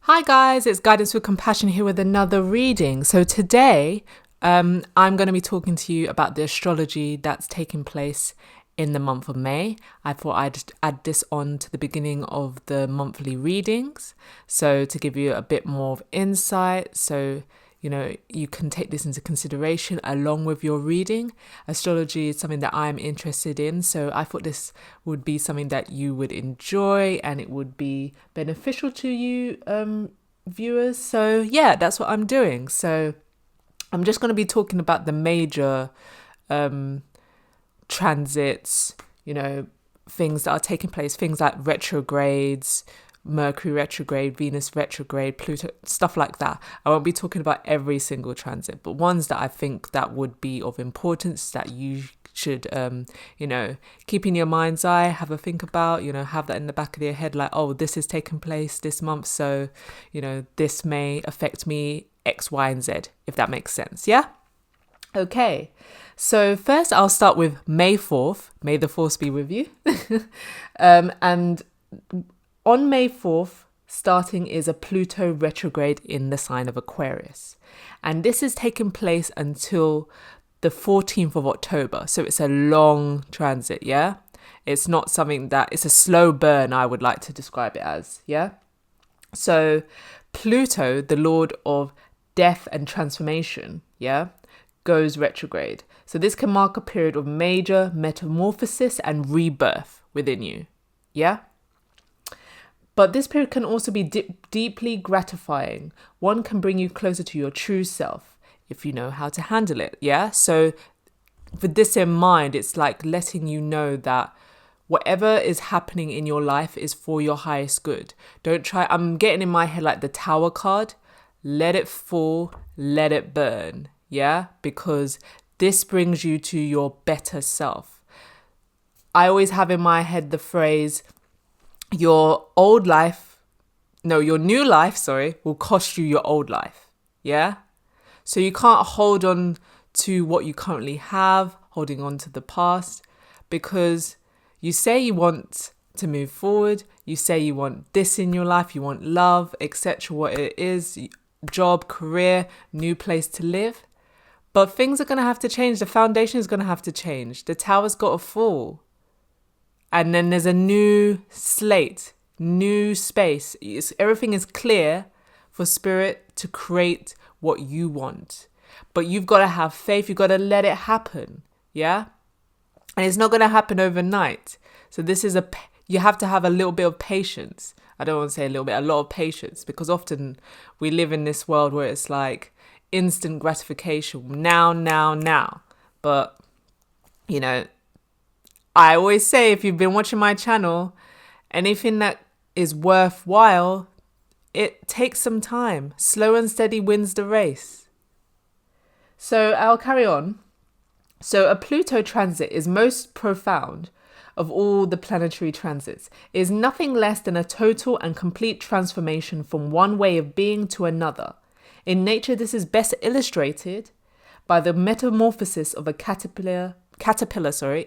Hi guys, it's Guidance with Compassion here with another reading. So today, I'm going to be talking to you about the astrology that's taking place in the month of May. I thought I'd add this on to the beginning of the monthly readings, so to give you a bit more of insight, so you can take this into consideration along with your reading. Astrology is something that I'm interested in, so I thought this would be something that you would enjoy and it would be beneficial to you, viewers. So yeah, that's what I'm doing. So I'm just going to be talking about the major transits, things that are taking place, things like retrogrades, Mercury retrograde, Venus retrograde, Pluto, stuff like that. I won't be talking about every single transit, but ones that I think that would be of importance that you should, keep in your mind's eye, have a think about, have that in the back of your head, like, oh, this is taking place this month, so, this may affect me X, Y, and Z, if that makes sense. Yeah? Okay. So first I'll start with May 4th. May the force be with you. And on May 4th, starting is a Pluto retrograde in the sign of Aquarius. And this is taking place until the 14th of October. So it's a long transit, yeah? It's not something it's a slow burn, I would like to describe it as, yeah? So Pluto, the lord of death and transformation, yeah, goes retrograde. So this can mark a period of major metamorphosis and rebirth within you, yeah? But this period can also be deeply gratifying. One can bring you closer to your true self if you know how to handle it. Yeah. So with this in mind, it's like letting you know that whatever is happening in your life is for your highest good. Don't try. I'm getting in my head like the Tower card. Let it fall, let it burn. Yeah. Because this brings you to your better self. I always have in my head the phrase, your new life, will cost you your old life. Yeah? So you can't hold on to what you currently have, holding on to the past, because you say you want to move forward, you say you want this in your life, you want love, etc., what it is, job, career, new place to live. But things are going to have to change. The foundation is going to have to change. The tower's got to fall. And then there's a new slate, new space. Everything is clear for spirit to create what you want. But you've got to have faith. You've got to let it happen. Yeah? And it's not going to happen overnight. So you have to have a little bit of patience. I don't want to say a lot of patience, because often we live in this world where it's like instant gratification. Now. But, I always say, if you've been watching my channel, anything that is worthwhile, it takes some time. Slow and steady wins the race. So I'll carry on. So a Pluto transit is most profound of all the planetary transits. It is nothing less than a total and complete transformation from one way of being to another. In nature, this is best illustrated by the metamorphosis of a caterpillar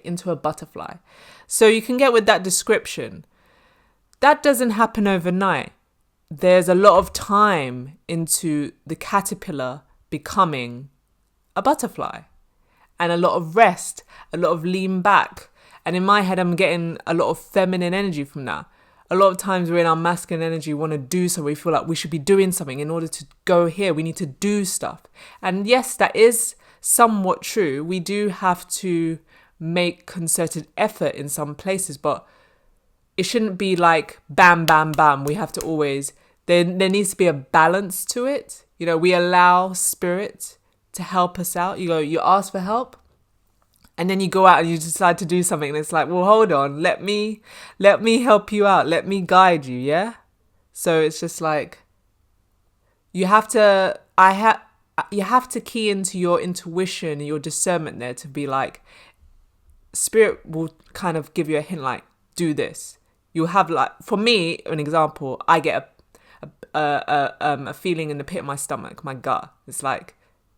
into a butterfly. So you can get with that description. That doesn't happen overnight. There's a lot of time into the caterpillar becoming a butterfly, and a lot of rest, a lot of lean back. And in my head, I'm getting a lot of feminine energy from that. A lot of times we're in our masculine energy, we want to do something. We feel like we should be doing something in order to go here. We need to do stuff. And yes, that is somewhat true. We do have to make concerted effort in some places, but it shouldn't be like bam, bam, bam. We have to always, there needs to be a balance to it. We allow spirit to help us out. You ask for help, and then you go out and you decide to do something, and it's like, well, hold on, let me help you out. Let me guide you. Yeah. So it's just like, you have to key into your intuition, your discernment there, to be like, spirit will kind of give you a hint, like, do this. You'll have, like, for me, an example, I get a feeling in the pit of my stomach, my gut. It's like,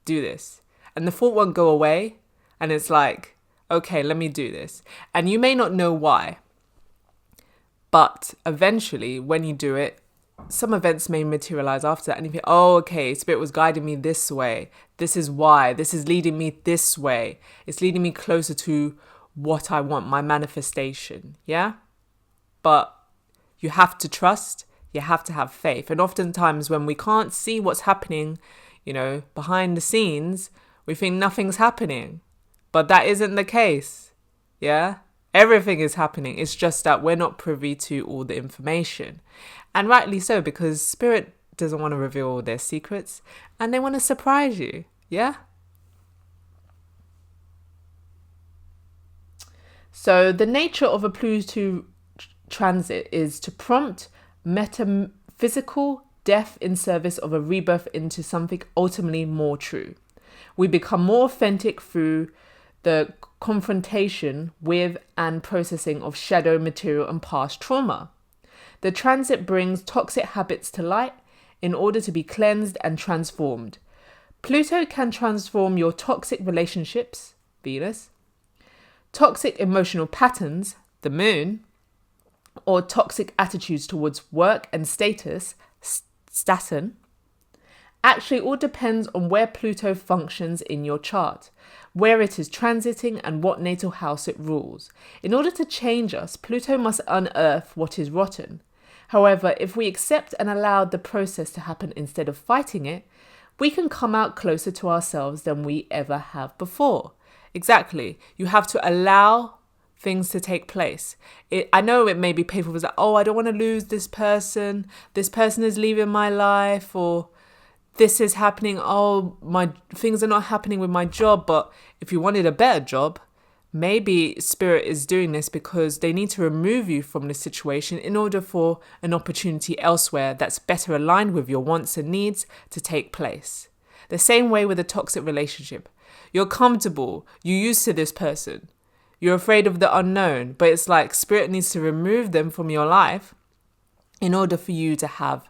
do this. And the thought won't go away. And it's like, okay, let me do this. And you may not know why, but eventually when you do it, some events may materialize after that, and you think, oh, okay, Spirit was guiding me this way. This is why. This is leading me this way. It's leading me closer to what I want, my manifestation. Yeah? But you have to trust. You have to have faith. And oftentimes when we can't see what's happening, behind the scenes, we think nothing's happening. But that isn't the case. Yeah? Everything is happening. It's just that we're not privy to all the information. And rightly so, because Spirit doesn't want to reveal all their secrets and they want to surprise you. Yeah? So the nature of a Pluto transit is to prompt metaphysical death in service of a rebirth into something ultimately more true. We become more authentic through the confrontation with and processing of shadow material and past trauma. The transit brings toxic habits to light in order to be cleansed and transformed. Pluto can transform your toxic relationships, Venus, toxic emotional patterns, the Moon, or toxic attitudes towards work and status, Saturn. Actually, it all depends on where Pluto functions in your chart, where it is transiting and what natal house it rules. In order to change us, Pluto must unearth what is rotten. However, if we accept and allow the process to happen instead of fighting it, we can come out closer to ourselves than we ever have before. Exactly. You have to allow things to take place. I know it may be painful. It's like, oh, I don't want to lose this person. This person is leaving my life, or this is happening. Oh, my things are not happening with my job. But if you wanted a better job, maybe Spirit is doing this because they need to remove you from the situation in order for an opportunity elsewhere that's better aligned with your wants and needs to take place. The same way with a toxic relationship. You're comfortable. You're used to this person. You're afraid of the unknown. But it's like Spirit needs to remove them from your life in order for you to have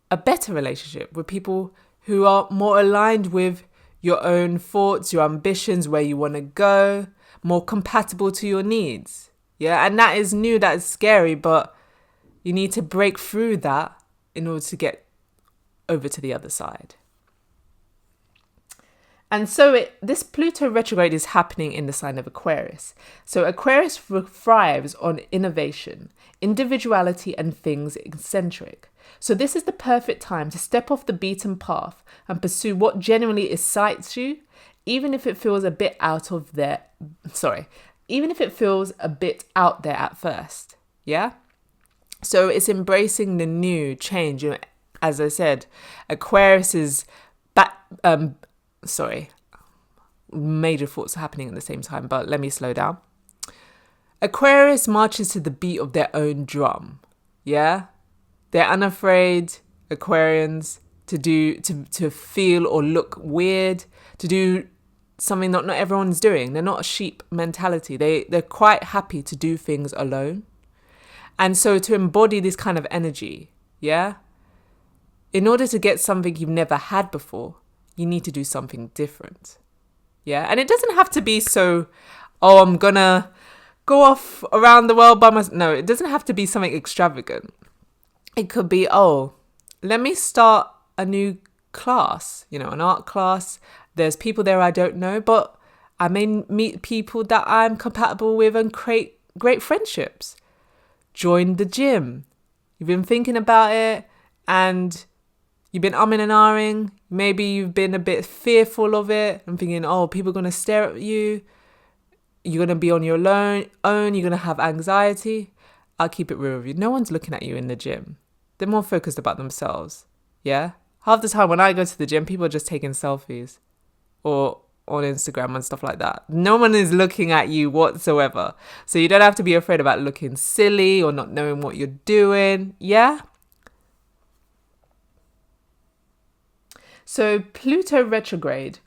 a better relationship with people who are more aligned with your own thoughts, your ambitions, where you want to go, more compatible to your needs. Yeah, and that is new, that is scary, but you need to break through that in order to get over to the other side. And so this Pluto retrograde is happening in the sign of Aquarius. So Aquarius thrives on innovation, individuality, and things eccentric. So this is the perfect time to step off the beaten path and pursue what genuinely excites you, even if it feels a bit out there at first. Yeah? So it's embracing the new change. As I said, Aquarius is major thoughts are happening at the same time, but let me slow down. Aquarius marches to the beat of their own drum. Yeah? They're unafraid, Aquarians, to feel or look weird, to do something not everyone's doing. They're not a sheep mentality. They're quite happy to do things alone. And so to embody this kind of energy, yeah? In order to get something you've never had before, you need to do something different. Yeah? And it doesn't have to be so, oh, I'm gonna go off around the world by myself. No, it doesn't have to be something extravagant. It could be, oh, let me start a new class, an art class. There's people there I don't know, but I may meet people that I'm compatible with and create great friendships. Join the gym. You've been thinking about it and you've been umming and ahhing. Maybe you've been a bit fearful of it and thinking, oh, people are going to stare at you. You're going to be on your own. You're going to have anxiety. I'll keep it real with you. No one's looking at you in the gym. They're more focused about themselves. Yeah? Half the time when I go to the gym, people are just taking selfies or on Instagram and stuff like that. No one is looking at you whatsoever. So you don't have to be afraid about looking silly or not knowing what you're doing. Yeah? So Pluto retrograde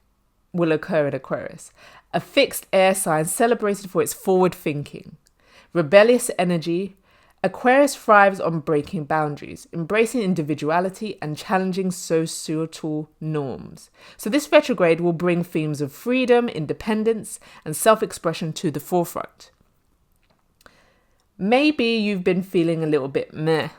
will occur in Aquarius, a fixed air sign celebrated for its forward thinking, rebellious energy. Aquarius thrives on breaking boundaries, embracing individuality, and challenging societal norms. So this retrograde will bring themes of freedom, independence, and self-expression to the forefront. Maybe you've been feeling a little bit meh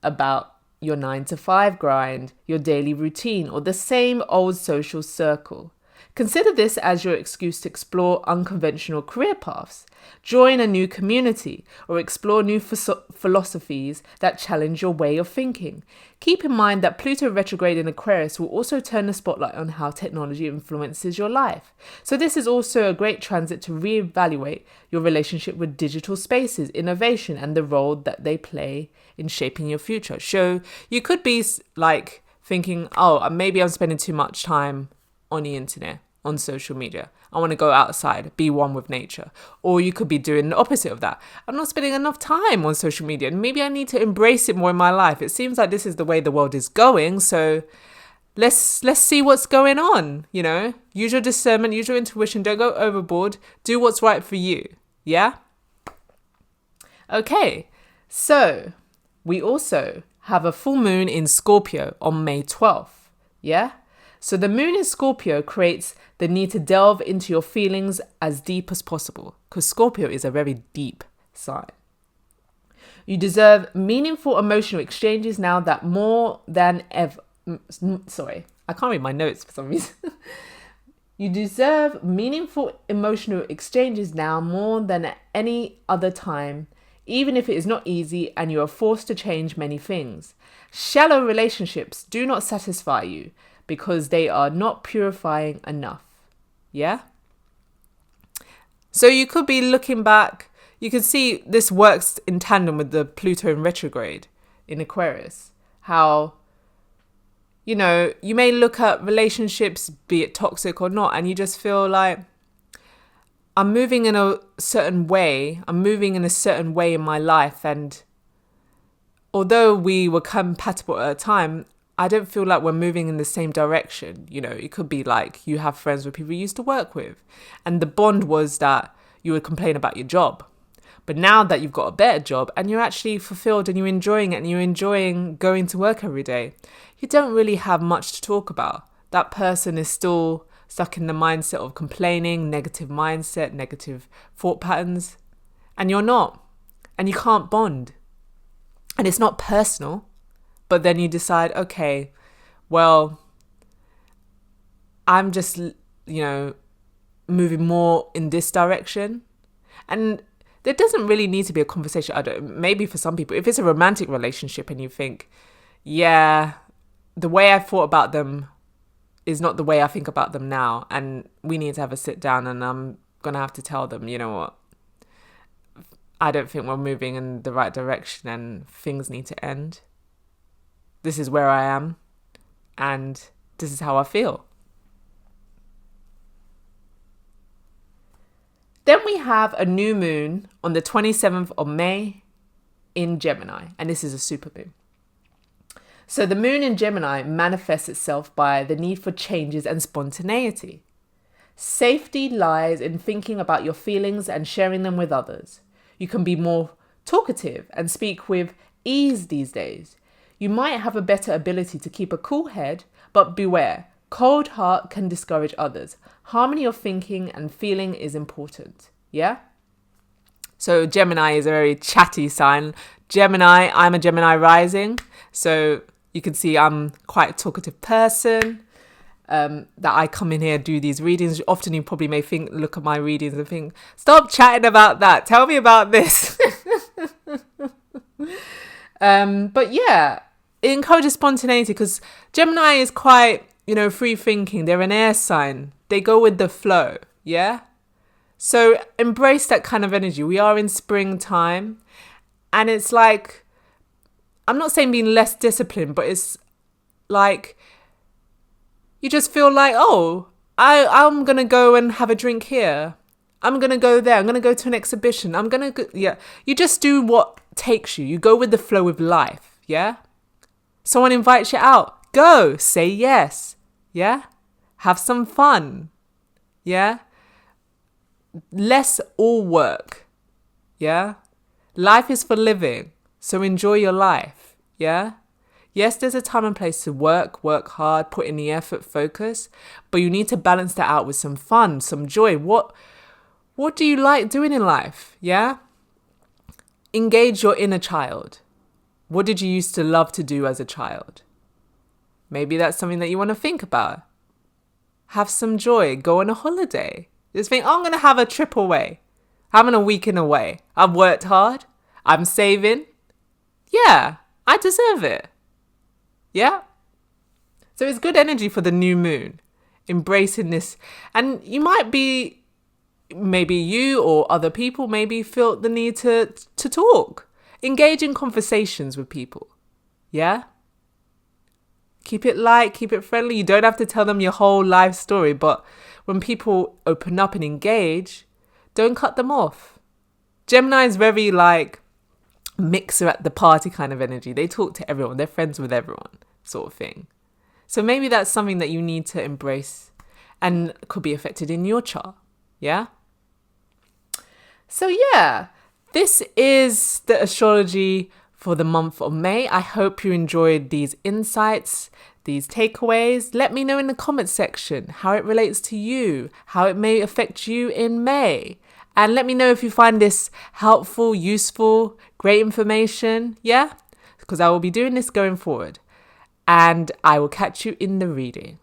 about your 9 to 5 grind, your daily routine, or the same old social circle. Consider this as your excuse to explore unconventional career paths, join a new community, or explore new philosophies that challenge your way of thinking. Keep in mind that Pluto retrograde in Aquarius will also turn the spotlight on how technology influences your life. So this is also a great transit to reevaluate your relationship with digital spaces, innovation, and the role that they play in shaping your future. So you could be like thinking, oh, maybe I'm spending too much time on the internet, on social media. I want to go outside, be one with nature. Or you could be doing the opposite of that. I'm not spending enough time on social media, and maybe I need to embrace it more in my life. It seems like this is the way the world is going, so let's see what's going on, you know? Use your discernment, use your intuition, don't go overboard. Do what's right for you, yeah? Okay, so we also have a full moon in Scorpio on May 12th, yeah? So the moon in Scorpio creates the need to delve into your feelings as deep as possible, because Scorpio is a very deep sign. You deserve meaningful emotional exchanges now that more than ever. Sorry, I can't read my notes for some reason. You deserve meaningful emotional exchanges now more than at any other time, even if it is not easy and you are forced to change many things. Shallow relationships do not satisfy you, because they are not purifying enough. Yeah? So you could be looking back. You can see this works in tandem with the Pluto in retrograde in Aquarius. How, you know, you may look at relationships, be it toxic or not, and you just feel like, I'm moving in a certain way. I'm moving in a certain way in my life. And although we were compatible at a time, I don't feel like we're moving in the same direction. You know, it could be like you have friends with people you used to work with, and the bond was that you would complain about your job. But now that you've got a better job and you're actually fulfilled and you're enjoying it and you're enjoying going to work every day, you don't really have much to talk about. That person is still stuck in the mindset of complaining, negative mindset, negative thought patterns, and you're not. And you can't bond. And it's not personal. But then you decide, okay, well, I'm just, you know, moving more in this direction. And there doesn't really need to be a conversation. Maybe for some people, if it's a romantic relationship and you think, yeah, the way I thought about them is not the way I think about them now. And we need to have a sit down, and I'm going to have to tell them, you know what, I don't think we're moving in the right direction and things need to end. This is where I am, and this is how I feel. Then we have a new moon on the 27th of May in Gemini, and this is a super moon. So the moon in Gemini manifests itself by the need for changes and spontaneity. Safety lies in thinking about your feelings and sharing them with others. You can be more talkative and speak with ease these days. You might have a better ability to keep a cool head, but beware, cold heart can discourage others. Harmony of thinking and feeling is important, yeah? So Gemini is a very chatty sign. Gemini, I'm a Gemini rising, so you can see I'm quite a talkative person, that I come in here, do these readings. Often you probably may look at my readings and think, stop chatting about that, tell me about this. But yeah, it encourages spontaneity because Gemini is quite, you know, free thinking. They're an air sign. They go with the flow. Yeah. So embrace that kind of energy. We are in springtime, and it's like, I'm not saying being less disciplined, but it's like, you just feel like, oh, I'm going to go and have a drink here. I'm going to go there. I'm going to go to an exhibition. I'm going to go. Yeah. You just do what takes you. You go with the flow with life. Yeah. Someone invites you out. Go. Say yes. Yeah. Have some fun. Yeah. Less all work. Yeah. Life is for living. So enjoy your life. Yeah. Yes, there's a time and place to work hard, put in the effort, focus, but you need to balance that out with some fun, some joy. What do you like doing in life? Yeah? Engage your inner child. What did you used to love to do as a child? Maybe that's something that you want to think about. Have some joy. Go on a holiday. Just think, I'm going to have a trip away. Having a weekend away. I've worked hard. I'm saving. Yeah, I deserve it. Yeah? So it's good energy for the new moon. Embracing this. And you might be, maybe you or other people maybe feel the need to talk. Engage in conversations with people. Yeah? Keep it light, keep it friendly. You don't have to tell them your whole life story. But when people open up and engage, don't cut them off. Gemini is very like mixer at the party kind of energy. They talk to everyone. They're friends with everyone sort of thing. So maybe that's something that you need to embrace and could be affected in your chart. Yeah? So yeah, this is the astrology for the month of May. I hope you enjoyed these insights, these takeaways. Let me know in the comments section how it relates to you, how it may affect you in May. And let me know if you find this helpful, useful, great information. Yeah? Because I will be doing this going forward. And I will catch you in the reading.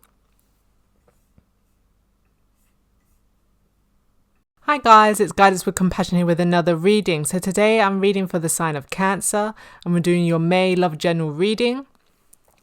Hi guys, it's Guidance with Compassion here with another reading. So today I'm reading for the sign of Cancer and we're doing your May Love General reading.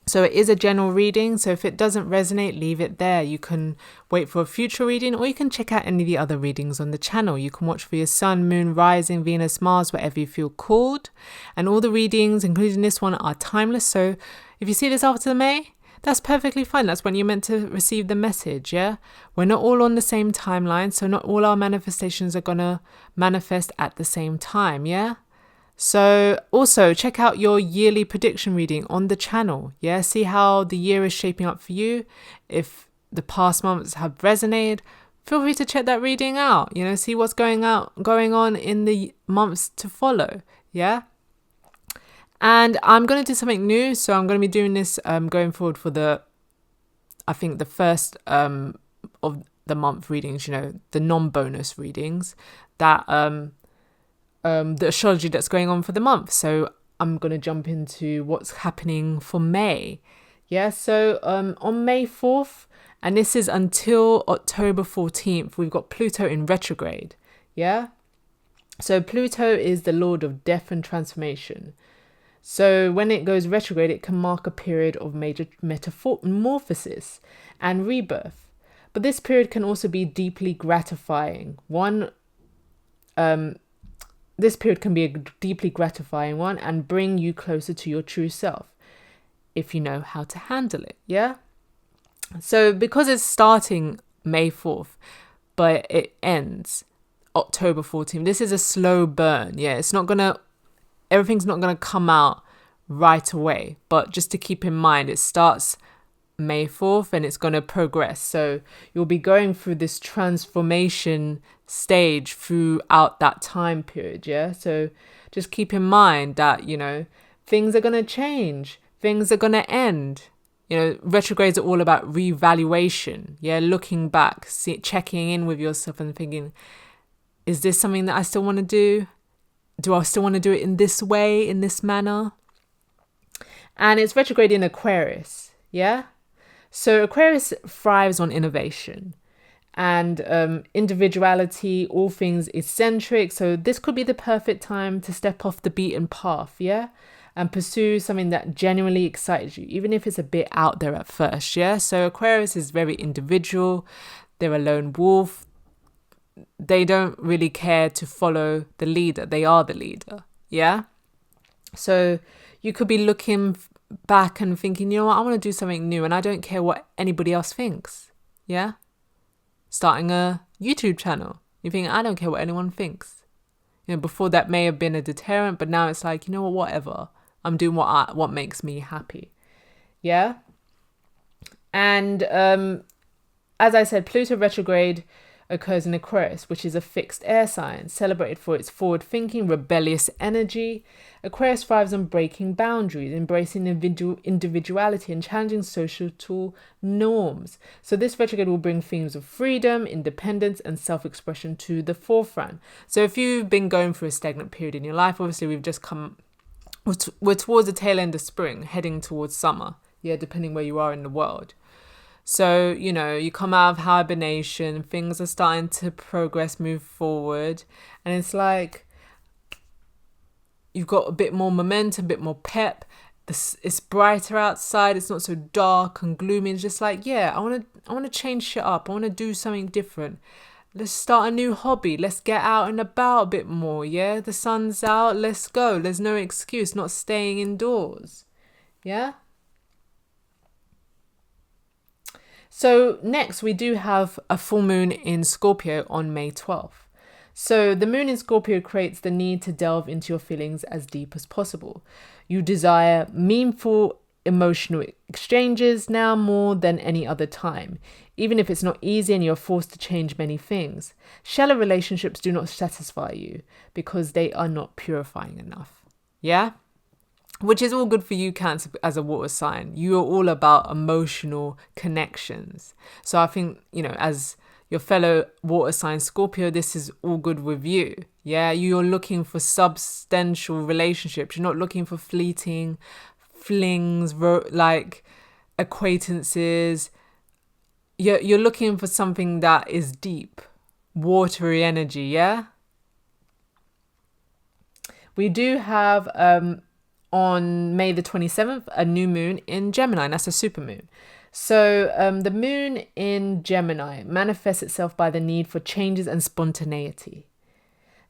So it is a general reading, so if it doesn't resonate, leave it there. You can wait for a future reading or you can check out any of the other readings on the channel. You can watch for your Sun, Moon, Rising, Venus, Mars, whatever you feel called. And all the readings, including this one, are timeless. So if you see this after the May, that's perfectly fine. That's when you're meant to receive the message, yeah? We're not all on the same timeline, so not all our manifestations are going to manifest at the same time, yeah? So also check out your yearly prediction reading on the channel, yeah? See how the year is shaping up for you. If the past months have resonated, feel free to check that reading out, you know, see what's going on in the months to follow, yeah? And I'm going to do something new. So I'm going to be doing this going forward for the first of the month readings, you know, the non-bonus readings, that the astrology that's going on for the month. So I'm going to jump into what's happening for May. Yeah, so on May 4th, and this is until October 14th, we've got Pluto in retrograde. Yeah, so Pluto is the lord of death and transformation. So when it goes retrograde, it can mark a period of major metamorphosis and rebirth. But this period can also be deeply gratifying. This period can be a deeply gratifying one and bring you closer to your true self if you know how to handle it, yeah? So because it's starting May 4th, but it ends October 14th, this is a slow burn, yeah? Everything's not going to come out right away. But just to keep in mind, it starts May 4th and it's going to progress. So you'll be going through this transformation stage throughout that time period. Yeah. So just keep in mind that, you know, things are going to change. Things are going to end. You know, retrogrades are all about reevaluation. Yeah. Looking back, checking in with yourself and thinking, is this something that I still want to do? Do I still want to do it in this way, in this manner? And it's retrograde in Aquarius, yeah? So Aquarius thrives on innovation and individuality, all things eccentric. So this could be the perfect time to step off the beaten path, yeah? And pursue something that genuinely excites you, even if it's a bit out there at first, yeah? So Aquarius is very individual. They're a lone wolf. They don't really care to follow the leader. They are the leader. Yeah. So you could be looking back and thinking, you know what, I want to do something new and I don't care what anybody else thinks. Yeah. Starting a YouTube channel. You think, I don't care what anyone thinks. You know, before that may have been a deterrent, but now it's like, you know what, whatever. I'm doing what makes me happy. Yeah. And as I said, Pluto retrograde occurs in Aquarius, which is a fixed air sign, celebrated for its forward-thinking, rebellious energy. Aquarius thrives on breaking boundaries, embracing individuality and challenging social norms. So this retrograde will bring themes of freedom, independence, and self-expression to the forefront. So if you've been going through a stagnant period in your life, obviously we've just come we're towards the tail end of spring, heading towards summer. Yeah, depending where you are in the world. So, you come out of hibernation, things are starting to progress, move forward. And it's like you've got a bit more momentum, a bit more pep. It's brighter outside. It's not so dark and gloomy. It's just like, yeah, I want to change shit up. I want to do something different. Let's start a new hobby. Let's get out and about a bit more. Yeah, the sun's out. Let's go. There's no excuse not staying indoors. Yeah. So next we do have a full moon in Scorpio on May 12th. So the moon in Scorpio creates the need to delve into your feelings as deep as possible. You desire meaningful emotional exchanges now more than any other time, even if it's not easy and you're forced to change many things. Shallow relationships do not satisfy you because they are not purifying enough. Yeah? Which is all good for you, Cancer, as a water sign. You are all about emotional connections. So I think, as your fellow water sign Scorpio, this is all good with you. Yeah, you're looking for substantial relationships. You're not looking for fleeting flings, like acquaintances. You're looking for something that is deep, watery energy, yeah? We do have... on May the 27th, a new moon in Gemini, and that's a supermoon. So the moon in Gemini manifests itself by the need for changes and spontaneity.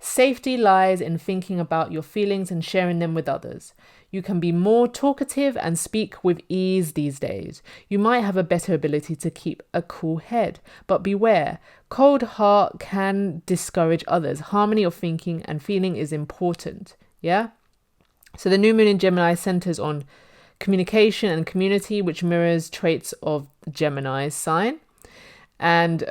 Safety lies in thinking about your feelings and sharing them with others. You can be more talkative and speak with ease these days. You might have a better ability to keep a cool head, but beware. Cold heart can discourage others. Harmony of thinking and feeling is important. Yeah? So the new moon in Gemini centers on communication and community, which mirrors traits of Gemini's sign. And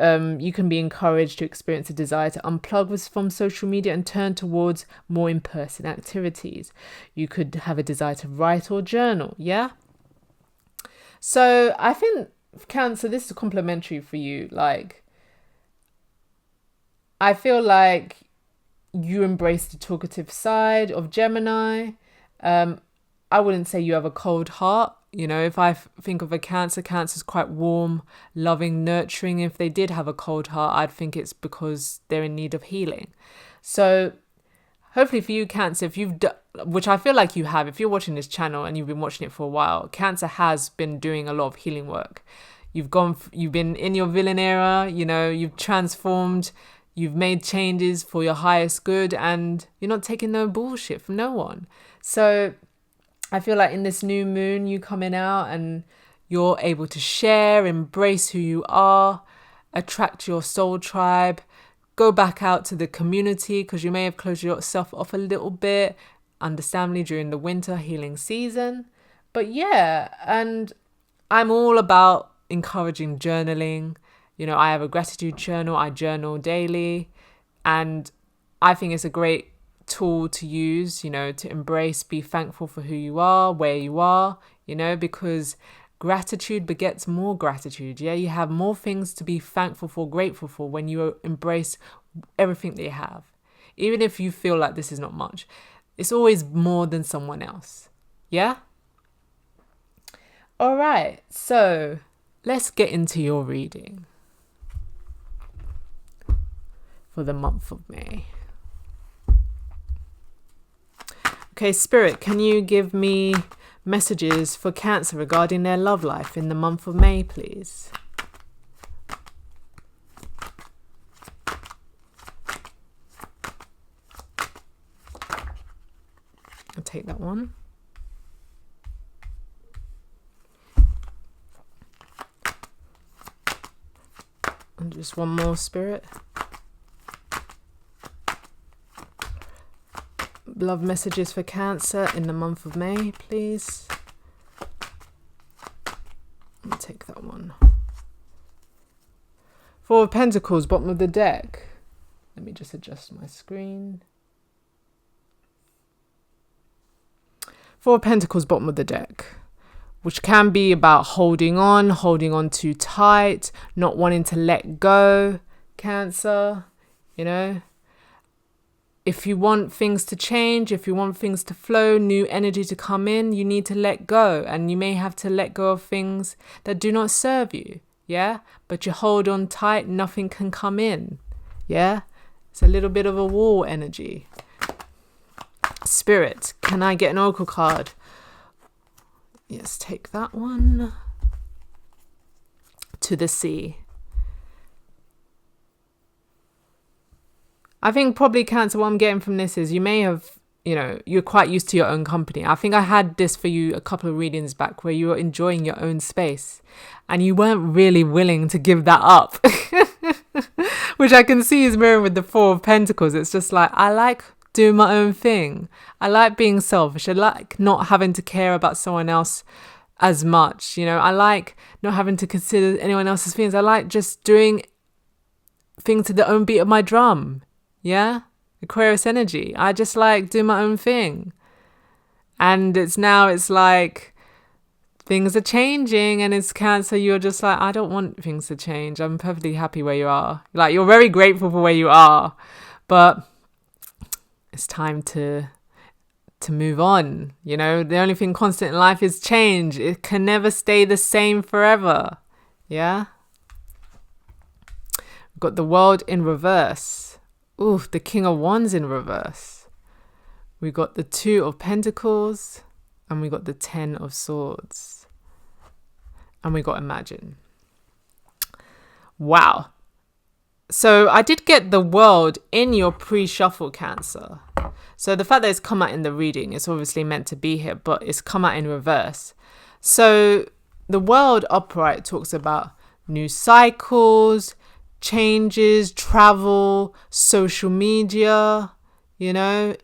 you can be encouraged to experience a desire to unplug from social media and turn towards more in-person activities. You could have a desire to write or journal, yeah? So I think, Cancer, this is complimentary for you. Like, I feel like you embrace the talkative side of Gemini. I wouldn't say you have a cold heart. If I think of a Cancer's quite warm, loving, nurturing. If they did have a cold heart, I'd think it's because they're in need of healing. So hopefully for you, Cancer, if you've which I feel like you have, if you're watching this channel and you've been watching it for a while, Cancer has been doing a lot of healing work. You've been in your villain era, you've transformed, you've made changes for your highest good, and you're not taking no bullshit from no one. So I feel like in this new moon, you coming out and you're able to share, embrace who you are, attract your soul tribe, go back out to the community, because you may have closed yourself off a little bit, understandably during the winter healing season. But yeah, and I'm all about encouraging journaling. I have a gratitude journal. I journal daily, and I think it's a great tool to use, to embrace, be thankful for who you are, where you are, because gratitude begets more gratitude. Yeah, you have more things to be thankful for, grateful for when you embrace everything that you have. Even if you feel like this is not much, it's always more than someone else. Yeah? All right, so let's get into your reading for the month of May. Okay, Spirit, can you give me messages for Cancer regarding their love life in the month of May, please? I'll take that one. And just one more, Spirit. Love messages for Cancer in the month of May, please. I'll take that one. Four of Pentacles, bottom of the deck. Let me just adjust my screen. Four of Pentacles, bottom of the deck, which can be about holding on too tight, not wanting to let go, Cancer, if you want things to change, if you want things to flow, new energy to come in, you need to let go. And you may have to let go of things that do not serve you. Yeah. But you hold on tight, nothing can come in. Yeah. It's a little bit of a wall energy. Spirit, can I get an oracle card? Yes, take that one. To the sea. I think probably Cancer, what I'm getting from this is you may have, you're quite used to your own company. I think I had this for you a couple of readings back where you were enjoying your own space and you weren't really willing to give that up, which I can see is mirroring with the Four of Pentacles. It's just like, I like doing my own thing. I like being selfish. I like not having to care about someone else as much. I like not having to consider anyone else's feelings. I like just doing things to the own beat of my drum. Yeah, Aquarius energy. I just like doing my own thing. And it's like things are changing and it's Cancer. You're just like, I don't want things to change. I'm perfectly happy where you are. Like, you're very grateful for where you are, but it's time to move on. The only thing constant in life is change. It can never stay the same forever. Yeah. We've got the World in reverse. Ooh, the King of Wands in reverse. We got the Two of Pentacles and we got the Ten of Swords. And we got Imagine. Wow. So I did get the World in your pre-shuffle, Cancer. So the fact that it's come out in the reading, it's obviously meant to be here, but it's come out in reverse. So the World upright talks about new cycles, changes, travel, social media, and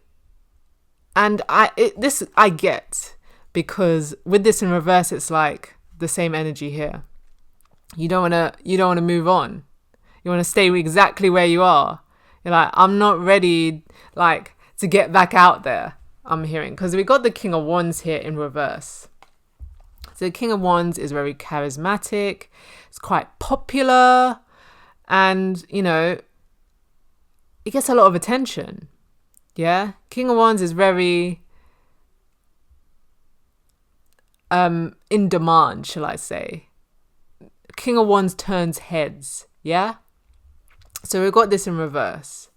I get, because with this in reverse, it's like the same energy here. You don't want to move on. You want to stay exactly where you are. You're like, I'm not ready, to get back out there. I'm hearing, because we got the King of Wands here in reverse. So the King of Wands is very charismatic. It's quite popular. And, it gets a lot of attention. Yeah. King of Wands is very in demand, shall I say. King of Wands turns heads. Yeah. So we've got this in reverse.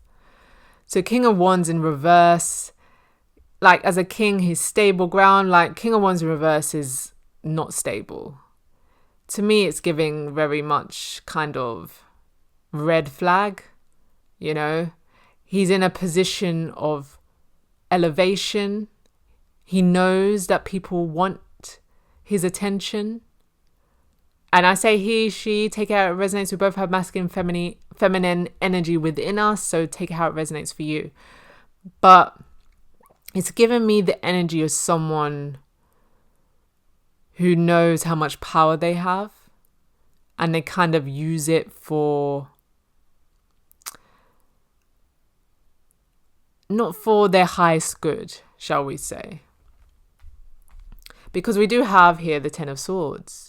So King of Wands in reverse, as a king, he's stable ground. King of Wands in reverse is not stable. To me, it's giving very much kind of red flag. He's in a position of elevation. He knows that people want his attention. And I say he, she, take it how it resonates. We both have masculine, feminine energy within us. So take it how it resonates for you. But it's given me the energy of someone who knows how much power they have. And they kind of use it not for their highest good, shall we say. Because we do have here the Ten of Swords.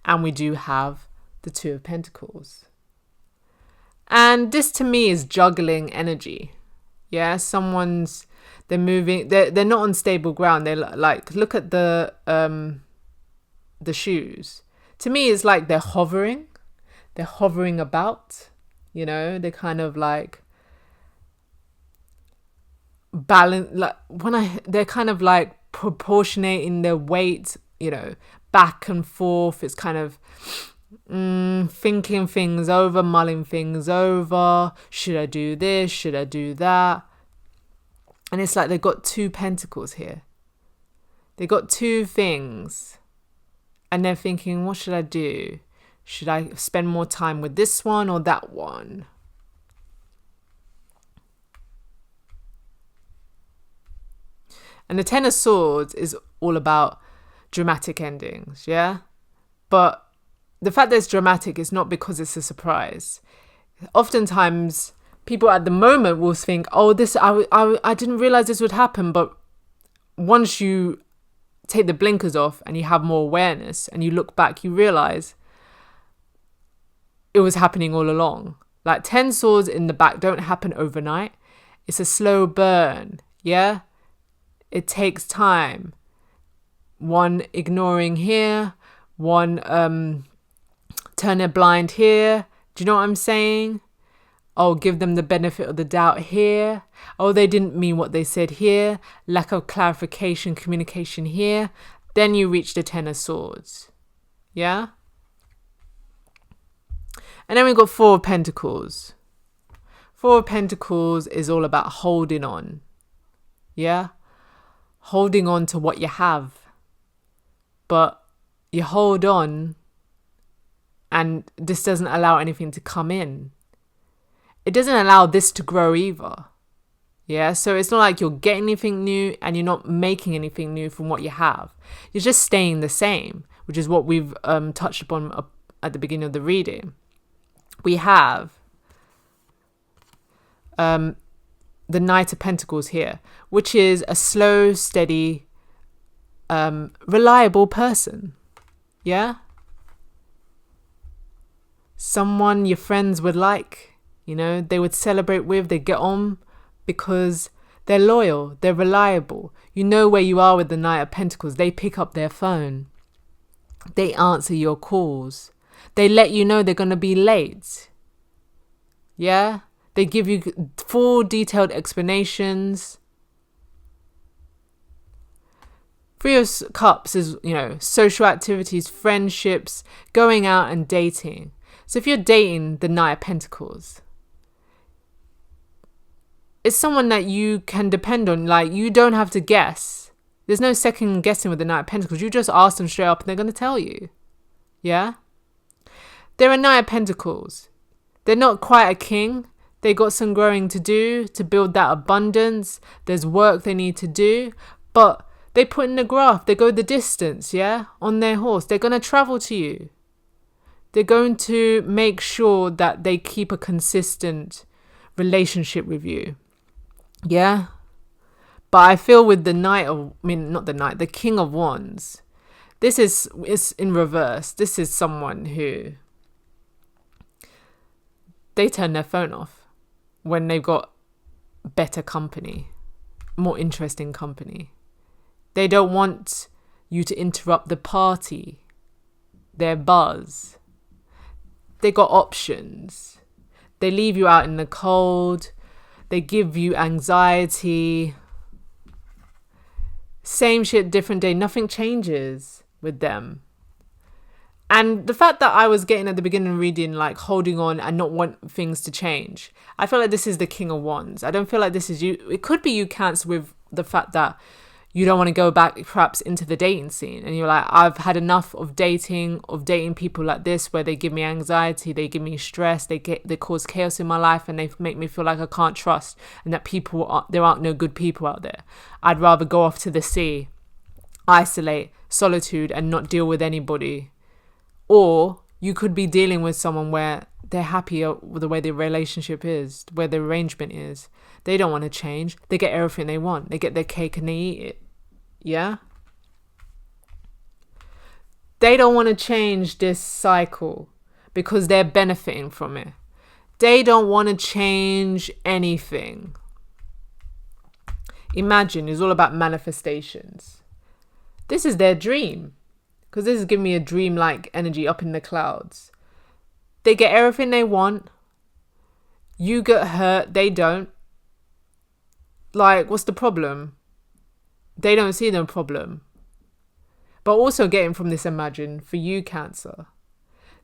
And we do have the Two of Pentacles. And this to me is juggling energy. Yeah, they're moving, they're not on stable ground. They're look at the shoes. To me, it's like they're hovering about, they're kind of balance, they're kind of proportionating their weight, back and forth. It's kind of thinking things over, mulling things over. Should I do this? Should I do that? And it's like they've got two pentacles here. They got two things. And they're thinking, what should I do? Should I spend more time with this one or that one? And the Ten of Swords is all about dramatic endings, yeah? But the fact that it's dramatic is not because it's a surprise. Oftentimes, people at the moment will think, oh, I didn't realize this would happen. But once you take the blinkers off and you have more awareness and you look back, you realize it was happening all along. 10 swords in the back don't happen overnight. It's a slow burn. Yeah. It takes time. One ignoring here, one turn a blind here. Do you know what I'm saying? Oh, give them the benefit of the doubt here. Oh, they didn't mean what they said here. Lack of clarification, communication here. Then you reach the Ten of Swords. Yeah? And then we got Four of Pentacles. Four of Pentacles is all about holding on. Yeah? Holding on to what you have. But you hold on and this doesn't allow anything to come in. It doesn't allow this to grow either. Yeah, so it's not like you're getting anything new and you're not making anything new from what you have. You're just staying the same, which is what we've touched upon at the beginning of the reading. We have the Knight of Pentacles here, which is a slow, steady, reliable person. Yeah? Someone your friends would like. You know, they would celebrate with, they get on because they're loyal, they're reliable. You know where you are with the Knight of Pentacles. They pick up their phone. They answer your calls. They let you know they're going to be late. Yeah? They give you full detailed explanations. Three of Cups is, you know, social activities, friendships, going out and dating. So if you're dating the Knight of Pentacles, it's someone that you can depend on. Like, you don't have to guess. There's no second guessing with the Knight of Pentacles. You just ask them straight up and they're going to tell you. Yeah? They're a Knight of Pentacles. They're not quite a king. They got some growing to do to build that abundance. There's work they need to do. But they put in the graft. They go the distance, yeah? On their horse. They're going to travel to you. They're going to make sure that they keep a consistent relationship with you. Yeah? But I feel with the King of Wands, this is in reverse. This is someone who they turn their phone off when they've got better company, more interesting company. They don't want you to interrupt the party, their buzz. They got options. They leave you out in the cold. They give you anxiety. Same shit, different day. Nothing changes with them. And the fact that I was getting at the beginning reading, like holding on and not want things to change, I feel like this is the King of Wands. I don't feel like this is you. It could be you, Cancer, with the fact that you don't want to go back perhaps into the dating scene. And you're like, I've had enough of dating people like this, where they give me anxiety, they give me stress, they cause chaos in my life, and they make me feel like I can't trust, and that there aren't no good people out there. I'd rather go off to the sea, isolate, solitude, and not deal with anybody. Or you could be dealing with someone where they're happy with the way their relationship is, where the arrangement is. They don't want to change. They get everything they want. They get their cake and they eat it. Yeah? They don't want to change this cycle because they're benefiting from it. They don't want to change anything. Imagine, it's all about manifestations. This is their dream, because this is giving me a dream-like energy up in the clouds. They get everything they want. You get hurt, they don't. Like, what's the problem? They don't see no problem. But also getting from this, imagine, for you, Cancer,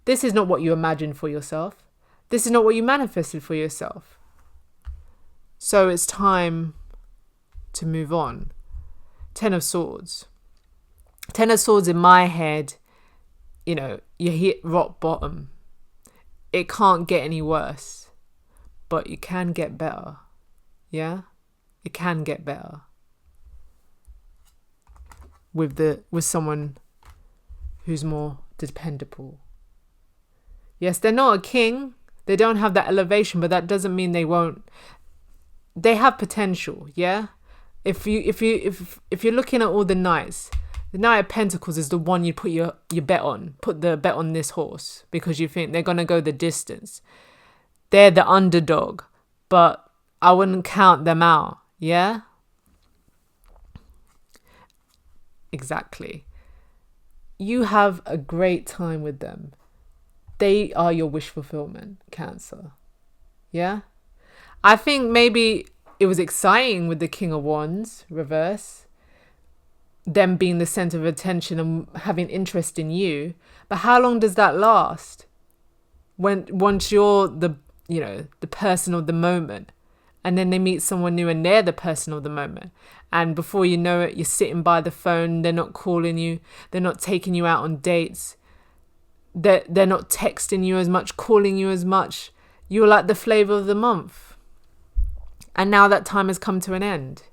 this is not what you imagined for yourself. This is not what you manifested for yourself. So it's time to move on. Ten of Swords. Ten of Swords in my head, you know, you hit rock bottom. It can't get any worse, but you can get better. Yeah? It can get better with someone who's more dependable. Yes, they're not a king. They don't have that elevation, but that doesn't mean they won't. They have potential, yeah? If you're looking at all the knights, the Knight of Pentacles is the one you put your bet on. Put the bet on this horse because you think they're going to go the distance. They're the underdog, but I wouldn't count them out. Yeah? Exactly. You have a great time with them. They are your wish fulfillment, Cancer. Yeah? I think maybe it was exciting with the King of Wands reverse, them being the center of attention and having interest in you. But how long does that last? Once you're the person of the moment, and then they meet someone new and they're the person of the moment, and before you know it, you're sitting by the phone, they're not calling you, they're not taking you out on dates, they're not texting you as much, calling you as much. You're like the flavor of the month. And now that time has come to an end.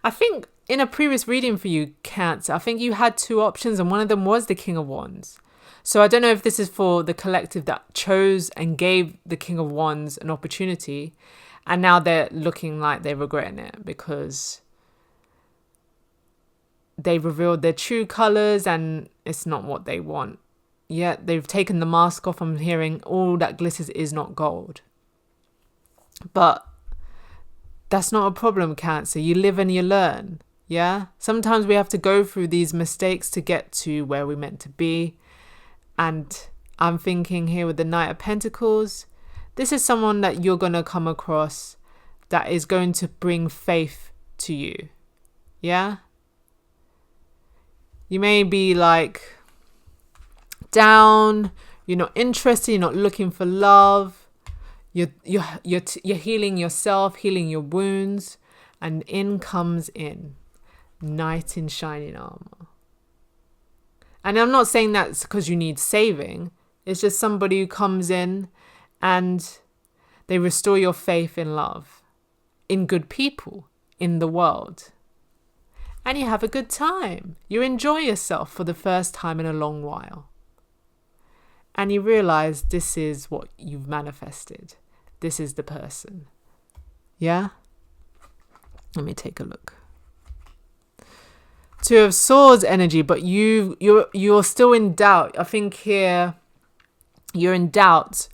I think in a previous reading for you, Cancer, I think you had two options and one of them was the King of Wands. So I don't know if this is for the collective that chose and gave the King of Wands an opportunity, and now they're looking like they're regretting it because they revealed their true colors and it's not what they want. Yet they've taken the mask off. I'm hearing all that glitters is not gold. But that's not a problem, Cancer. You live and you learn. Yeah? Sometimes we have to go through these mistakes to get to where we're meant to be. And I'm thinking here with the Knight of Pentacles, this is someone that you're going to come across that is going to bring faith to you. Yeah? You may be like down, you're not interested, you're not looking for love. You're healing yourself, healing your wounds, and in comes Knight in shining armor. And I'm not saying that's because you need saving. It's just somebody who comes in and they restore your faith in love, in good people, in the world. And you have a good time. You enjoy yourself for the first time in a long while. And you realize this is what you've manifested. This is the person. Yeah? Let me take a look. Two of Swords energy, but you're still in doubt. I think here you're in doubt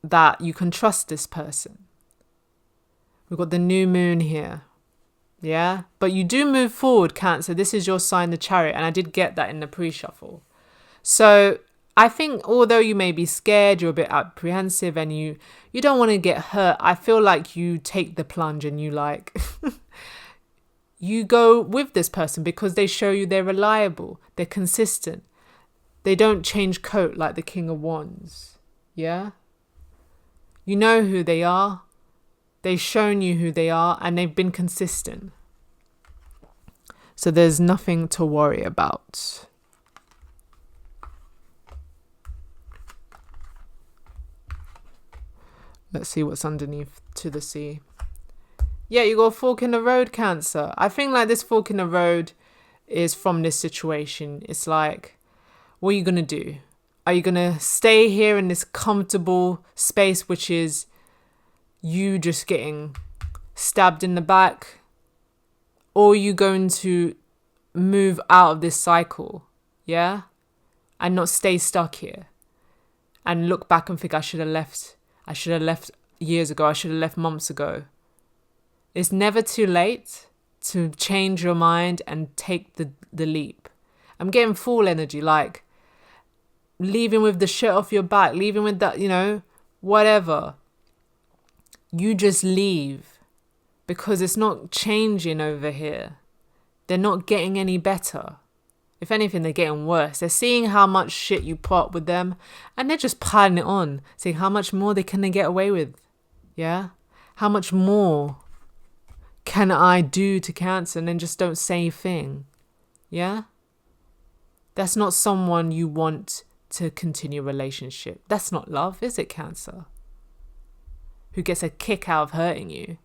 that you can trust this person. We've got the new moon here. Yeah? But you do move forward, Cancer. This is your sign, the Chariot. And I did get that in the pre-shuffle. So I think although you may be scared, you're a bit apprehensive and you don't want to get hurt, I feel like you take the plunge and you like... You go with this person because they show you they're reliable, they're consistent. They don't change coat like the King of Wands. Yeah? You know who they are. They've shown you who they are and they've been consistent. So there's nothing to worry about. Let's see what's underneath to the sea. Yeah, you got a fork in the road, Cancer. I think like this fork in the road is from this situation. It's like, what are you going to do? Are you going to stay here in this comfortable space, which is you just getting stabbed in the back? Or are you going to move out of this cycle? Yeah? And not stay stuck here. And look back and think I should have left. I should have left years ago. I should have left months ago. It's never too late to change your mind and take the leap. I'm getting full energy, like leaving with the shirt off your back, leaving with that, whatever. You just leave because it's not changing over here. They're not getting any better. If anything, they're getting worse. They're seeing how much shit you put up with them and they're just piling it on, seeing how much more they can get away with. Yeah? How much more can I do to Cancer, and then just don't say a thing? Yeah? That's not someone you want to continue a relationship. That's not love, is it, Cancer? Who gets a kick out of hurting you.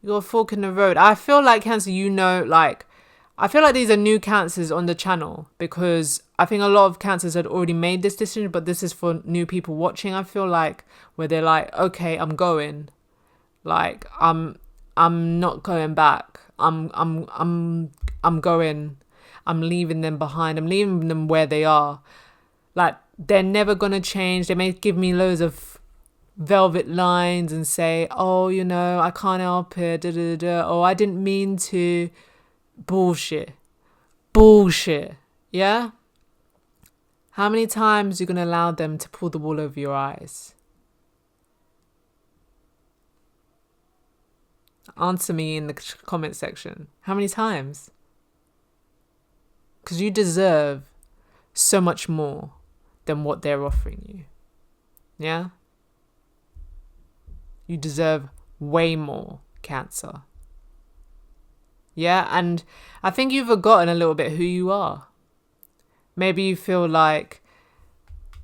You're a fork in the road. I feel like, Cancer, I feel like these are new Cancers on the channel because I think a lot of Cancers had already made this decision, but this is for new people watching. I feel like where they're like, okay, I'm going. Like, I'm not going back. I'm going. I'm leaving them behind. I'm leaving them where they are. Like, they're never going to change. They may give me loads of velvet lines and say, oh, you know, I can't help it, da, da, da, da. Oh, I didn't mean to. Bullshit. Yeah? How many times are you going to allow them to pull the wool over your eyes? Answer me in the comment section. How many times? Because you deserve so much more than what they're offering you. Yeah? You deserve way more, Cancer. Yeah? And I think you've forgotten a little bit who you are. Maybe you feel like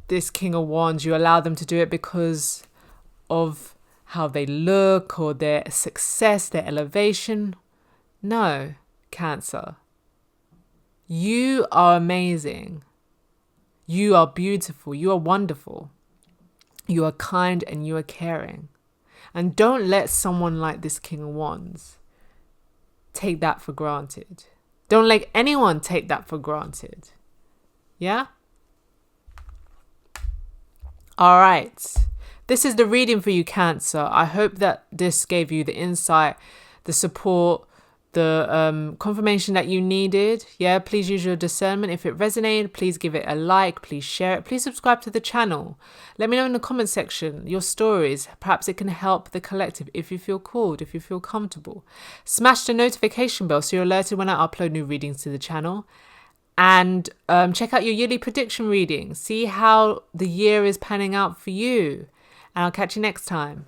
this King of Wands, you allow them to do it because of how they look or their success, their elevation. No, Cancer. You are amazing. You are beautiful. You are wonderful. You are kind and you are caring. And don't let someone like this King of Wands take that for granted. Don't let anyone take that for granted. Yeah? All right. This is the reading for you, Cancer. I hope that this gave you the insight, the support, the confirmation that you needed. Yeah, please use your discernment. If it resonated, please give it a like. Please share it. Please subscribe to the channel. Let me know in the comment section your stories. Perhaps it can help the collective if you feel called, if you feel comfortable. Smash the notification bell so you're alerted when I upload new readings to the channel. And check out your yearly prediction reading. See how the year is panning out for you. And I'll catch you next time.